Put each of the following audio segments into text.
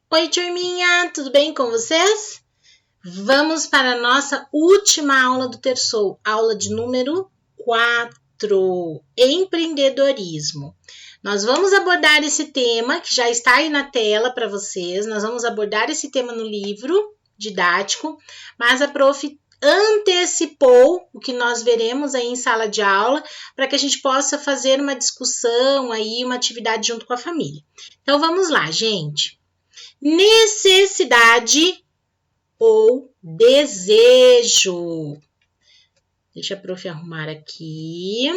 Oi, turminha, tudo bem com vocês? Vamos para a nossa última aula do Terçou, aula de número 4, empreendedorismo. Nós vamos abordar esse tema, que já está aí na tela para vocês, nós vamos abordar esse tema no livro didático, mas a prof antecipou o que nós veremos aí em sala de aula, para que a gente possa fazer uma discussão aí, uma atividade junto com a família. Então, vamos lá, gente. Necessidade ou desejo. Deixa a prof arrumar aqui.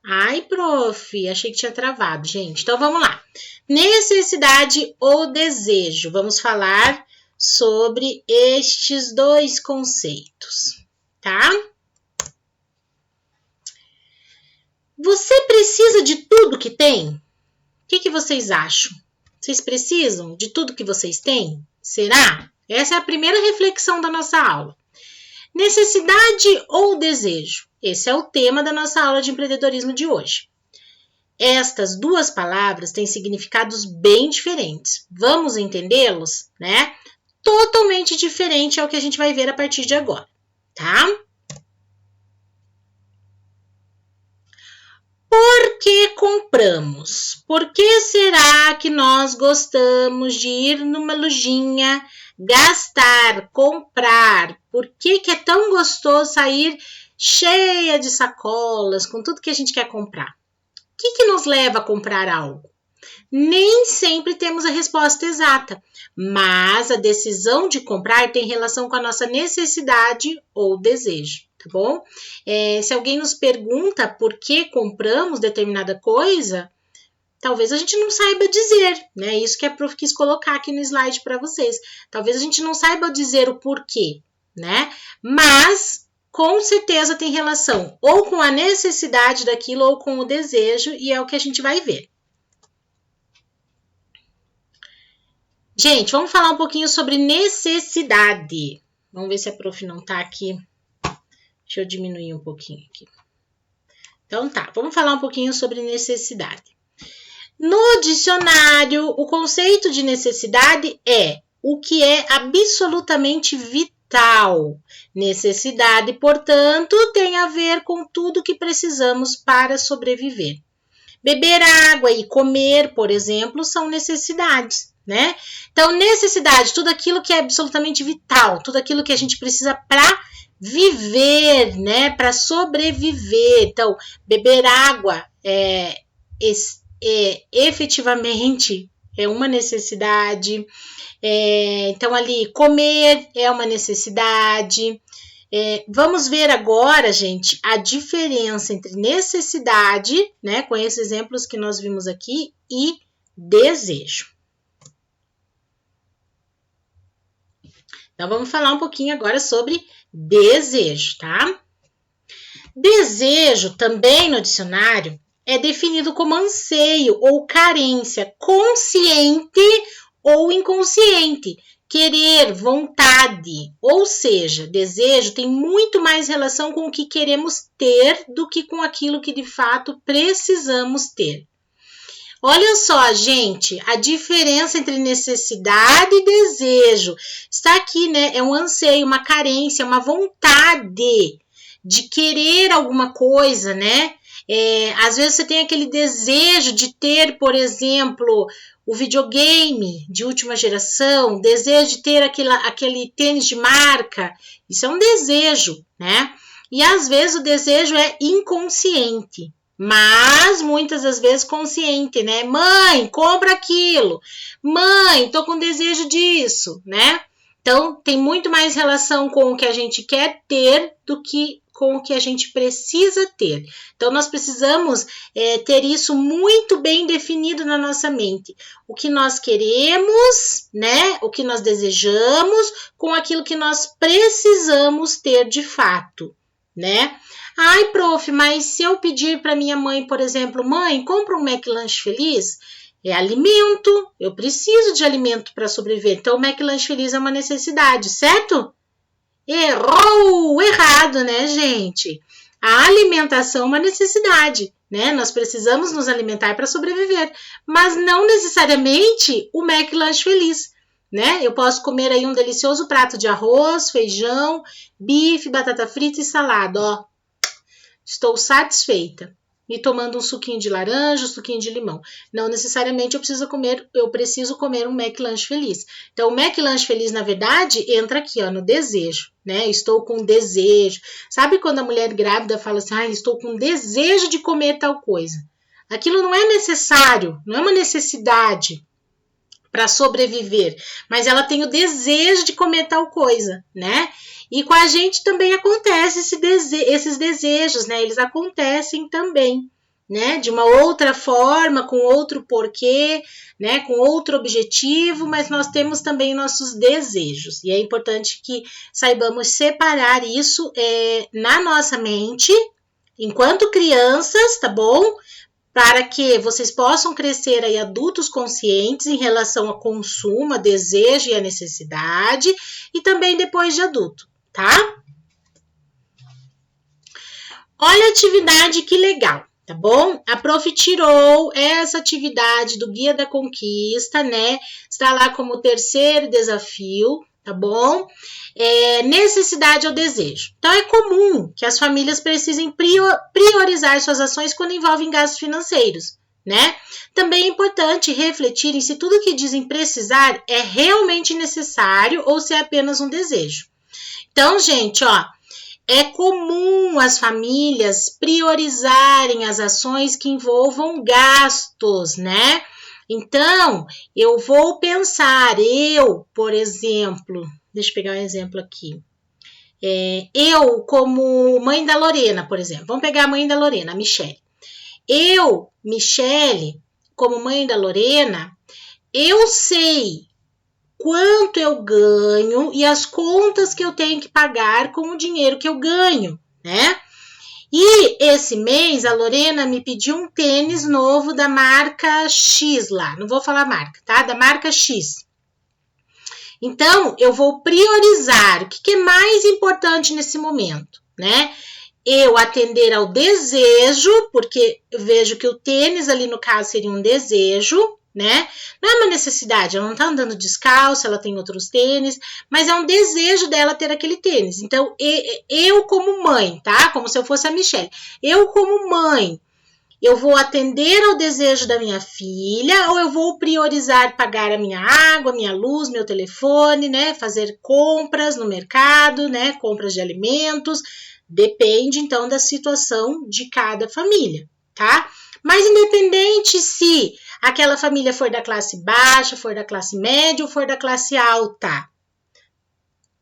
Ai, prof, achei que tinha travado, gente. Então, vamos lá. Necessidade ou desejo. Vamos falar sobre estes dois conceitos, tá? Você precisa de tudo que tem? O que vocês acham? Vocês precisam de tudo que vocês têm? Será? Essa é a primeira reflexão da nossa aula. Necessidade ou desejo? Esse é o tema da nossa aula de empreendedorismo de hoje. Estas duas palavras têm significados bem diferentes. Vamos entendê-los, né? Totalmente diferente ao que a gente vai ver a partir de agora, tá? Por que compramos? Por que será que nós gostamos de ir numa lojinha, gastar, comprar? Por que é tão gostoso sair cheia de sacolas, com tudo que a gente quer comprar? O que nos leva a comprar algo? Nem sempre temos a resposta exata, mas a decisão de comprar tem relação com a nossa necessidade ou desejo, tá bom? Se alguém nos pergunta por que compramos determinada coisa, talvez a gente não saiba dizer, né? Isso que a prof quis colocar aqui no slide para vocês. Talvez a gente não saiba dizer o porquê, né? Mas com certeza tem relação ou com a necessidade daquilo ou com o desejo, e é o que a gente vai ver. Gente, vamos falar um pouquinho sobre necessidade. Vamos ver se a prof não tá aqui. Deixa eu diminuir um pouquinho aqui. Então tá, vamos falar um pouquinho sobre necessidade. No dicionário, o conceito de necessidade é o que é absolutamente vital. Necessidade, portanto, tem a ver com tudo que precisamos para sobreviver. Beber água e comer, por exemplo, são necessidades, né? Então, necessidade, tudo aquilo que é absolutamente vital, tudo aquilo que a gente precisa para viver, né? Para sobreviver. Então, beber água efetivamente é uma necessidade. Então, ali, comer é uma necessidade. Vamos ver agora, gente, a diferença entre necessidade, né, com esses exemplos que nós vimos aqui, e desejo. Então, vamos falar um pouquinho agora sobre desejo, tá? Desejo, também no dicionário, é definido como anseio ou carência, consciente ou inconsciente. Querer, vontade, ou seja, desejo tem muito mais relação com o que queremos ter do que com aquilo que de fato precisamos ter. Olha só, gente, a diferença entre necessidade e desejo. Está aqui, né? É um anseio, uma carência, uma vontade de querer alguma coisa, né? Às vezes você tem aquele desejo de ter, por exemplo, o videogame de última geração, desejo de ter aquele tênis de marca. Isso é um desejo, né? E às vezes o desejo é inconsciente, mas muitas das vezes consciente, né? Mãe, compra aquilo. Mãe, tô com desejo disso, né? Então, tem muito mais relação com o que a gente quer ter do que com o que a gente precisa ter. Então, nós precisamos ter isso muito bem definido na nossa mente. O que nós queremos, né? O que nós desejamos com aquilo que nós precisamos ter de fato, né? Ai, prof, mas se eu pedir para minha mãe, por exemplo, mãe, compra um McLanche Feliz, é alimento, eu preciso de alimento para sobreviver. Então, o McLanche Feliz é uma necessidade, certo? Errou! Errado, né, gente? A alimentação é uma necessidade, né? Nós precisamos nos alimentar para sobreviver, mas não necessariamente o McLanche feliz, né? Eu posso comer aí um delicioso prato de arroz, feijão, bife, batata frita e salada, ó. Estou satisfeita. E tomando um suquinho de laranja, um suquinho de limão. Não necessariamente eu preciso comer um McLanche feliz. Então, o McLanche feliz, na verdade, entra aqui, ó, no desejo, né? Estou com desejo. Sabe quando a mulher grávida fala assim, estou com desejo de comer tal coisa? Aquilo não é necessário, não é uma necessidade para sobreviver, mas ela tem o desejo de comer tal coisa, né? E com a gente também acontece esses desejos, né? Eles acontecem também, né? De uma outra forma, com outro porquê, né? Com outro objetivo, mas nós temos também nossos desejos. E é importante que saibamos separar isso na nossa mente, enquanto crianças, tá bom? Para que vocês possam crescer aí adultos conscientes em relação a consumo, a desejo e a necessidade, e também depois de adulto, tá? Olha a atividade que legal, tá bom? A Prof tirou essa atividade do Guia da Conquista, né? Está lá como terceiro desafio, tá bom? Necessidade ou desejo. Então, é comum que as famílias precisem priorizar suas ações quando envolvem gastos financeiros, né? Também é importante refletirem se tudo que dizem precisar é realmente necessário ou se é apenas um desejo. Então, gente, ó, é comum as famílias priorizarem as ações que envolvam gastos, né? Então, eu vou pensar, por exemplo, deixa eu pegar um exemplo aqui. Eu, como mãe da Lorena, por exemplo, vamos pegar a mãe da Lorena, a Michele. Eu, Michele, como mãe da Lorena, eu sei quanto eu ganho e as contas que eu tenho que pagar com o dinheiro que eu ganho, né? E esse mês a Lorena me pediu um tênis novo da marca X lá, não vou falar marca, tá? Da marca X. Então, eu vou priorizar o que é mais importante nesse momento, né? Eu atender ao desejo, porque eu vejo que o tênis ali no caso seria um desejo, né? Não é uma necessidade, ela não tá andando descalça, ela tem outros tênis, mas é um desejo dela ter aquele tênis. Então, eu como mãe, tá? Como se eu fosse a Michele. Eu como mãe, eu vou atender ao desejo da minha filha ou eu vou priorizar pagar a minha água, minha luz, meu telefone, né? Fazer compras no mercado, né? Compras de alimentos. Depende, então, da situação de cada família, tá? Mas independente se aquela família for da classe baixa, for da classe média ou for da classe alta,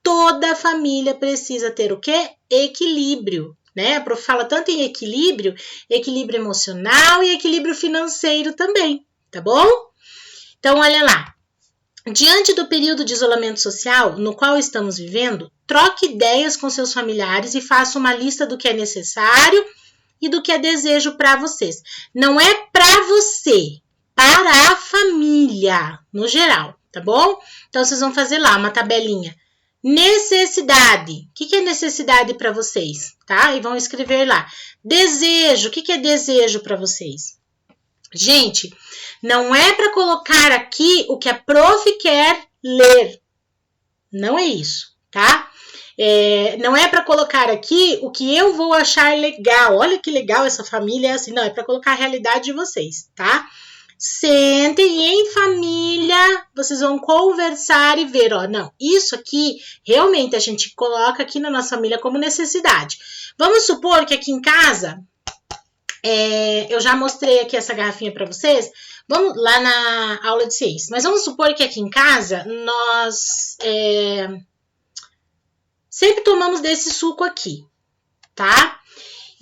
toda família precisa ter o quê? Equilíbrio, né? A Prof fala tanto em equilíbrio emocional e equilíbrio financeiro também, tá bom? Então, olha lá. Diante do período de isolamento social no qual estamos vivendo, troque ideias com seus familiares e faça uma lista do que é necessário e do que é desejo para vocês. Não é para você, para a família, no geral, tá bom? Então, vocês vão fazer lá uma tabelinha. Necessidade. O que é necessidade para vocês, tá? E vão escrever lá. Desejo. O que é desejo para vocês? Gente, não é para colocar aqui o que a prof quer ler. Não é isso, tá? Não é para colocar aqui o que eu vou achar legal. Olha que legal essa família, assim. Não, é para colocar a realidade de vocês, tá? Sentem e em família, vocês vão conversar e ver, ó, não, isso aqui, realmente a gente coloca aqui na nossa família como necessidade. Vamos supor que aqui em casa, eu já mostrei aqui essa garrafinha para vocês, vamos lá na aula de ciências, mas vamos supor que aqui em casa, nós sempre tomamos desse suco aqui, tá?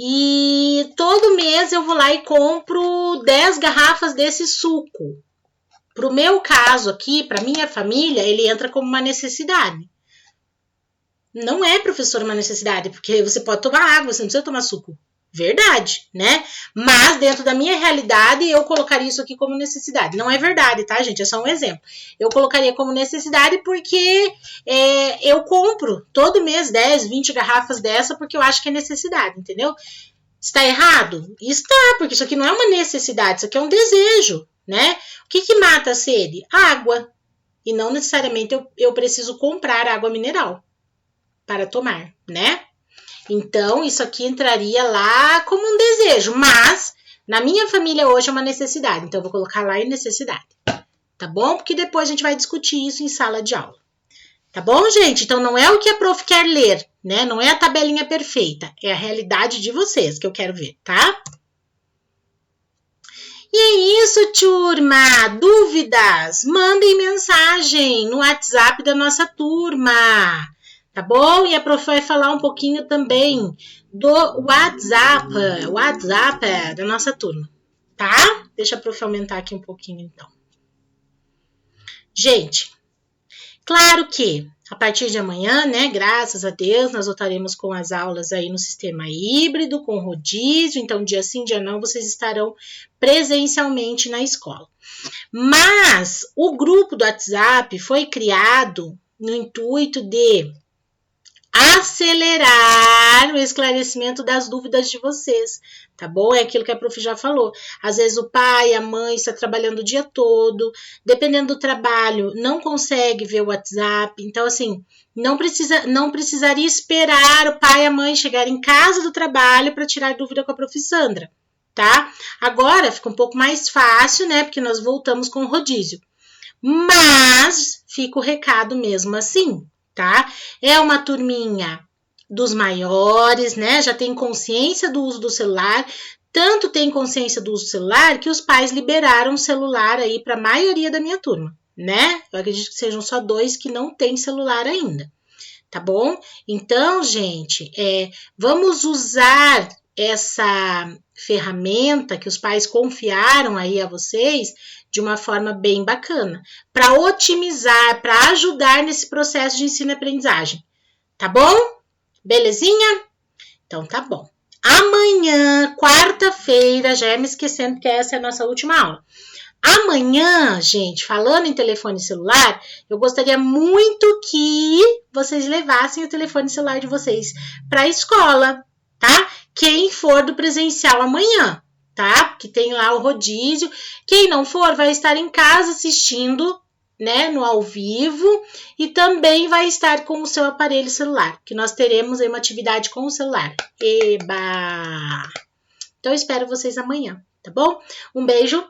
E todo mês eu vou lá e compro 10 garrafas desse suco. Pro meu caso aqui, para minha família, ele entra como uma necessidade. Não é, professor, uma necessidade, porque você pode tomar água, você não precisa tomar suco, Verdade, né? Mas dentro da minha realidade, eu colocaria isso aqui como necessidade. Não é verdade, tá, gente? É só um exemplo. Eu colocaria como necessidade porque eu compro todo mês 10, 20 garrafas dessa porque eu acho que é necessidade, entendeu? Está errado? Está, porque isso aqui não é uma necessidade, isso aqui é um desejo, né? O que mata a sede? Água. E não necessariamente eu preciso comprar água mineral para tomar, né? Então, isso aqui entraria lá como um desejo, mas na minha família hoje é uma necessidade. Então, eu vou colocar lá em necessidade, tá bom? Porque depois a gente vai discutir isso em sala de aula. Tá bom, gente? Então, não é o que a prof quer ler, né? Não é a tabelinha perfeita. É a realidade de vocês que eu quero ver, tá? E é isso, turma! Dúvidas? Mandem mensagem no WhatsApp da nossa turma. Tá bom? E a prof vai falar um pouquinho também do WhatsApp da nossa turma, tá? Deixa a prof aumentar aqui um pouquinho, então. Gente, claro que a partir de amanhã, né, graças a Deus, nós voltaremos com as aulas aí no sistema híbrido, com rodízio, então dia sim, dia não, vocês estarão presencialmente na escola. Mas o grupo do WhatsApp foi criado no intuito de acelerar o esclarecimento das dúvidas de vocês, tá bom? É aquilo que a prof já falou. Às vezes o pai, a mãe está trabalhando o dia todo, dependendo do trabalho, não consegue ver o WhatsApp. Então, assim, não precisaria esperar o pai e a mãe chegarem em casa do trabalho para tirar dúvida com a prof Sandra, tá? Agora fica um pouco mais fácil, né? Porque nós voltamos com o rodízio. Mas fica o recado mesmo assim, tá? É uma turminha dos maiores, né? Já tem consciência do uso do celular. Tanto tem consciência do uso do celular que os pais liberaram o celular aí para a maioria da minha turma, né? Eu acredito que sejam só 2 que não têm celular ainda, tá bom? Então, gente, vamos usar essa ferramenta que os pais confiaram aí a vocês de uma forma bem bacana, para otimizar, para ajudar nesse processo de ensino e aprendizagem. Tá bom? Belezinha? Então tá bom. Amanhã, quarta-feira, já ia me esquecendo que essa é a nossa última aula. Amanhã, gente, falando em telefone celular, eu gostaria muito que vocês levassem o telefone celular de vocês para a escola, tá? Quem for do presencial amanhã, tá? Que tem lá o rodízio. Quem não for, vai estar em casa assistindo, né, no ao vivo e também vai estar com o seu aparelho celular, que nós teremos aí uma atividade com o celular. Eba! Então, eu espero vocês amanhã, tá bom? Um beijo.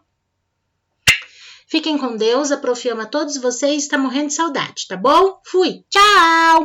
Fiquem com Deus, a prof ama todos vocês, está morrendo de saudade, tá bom? Fui! Tchau!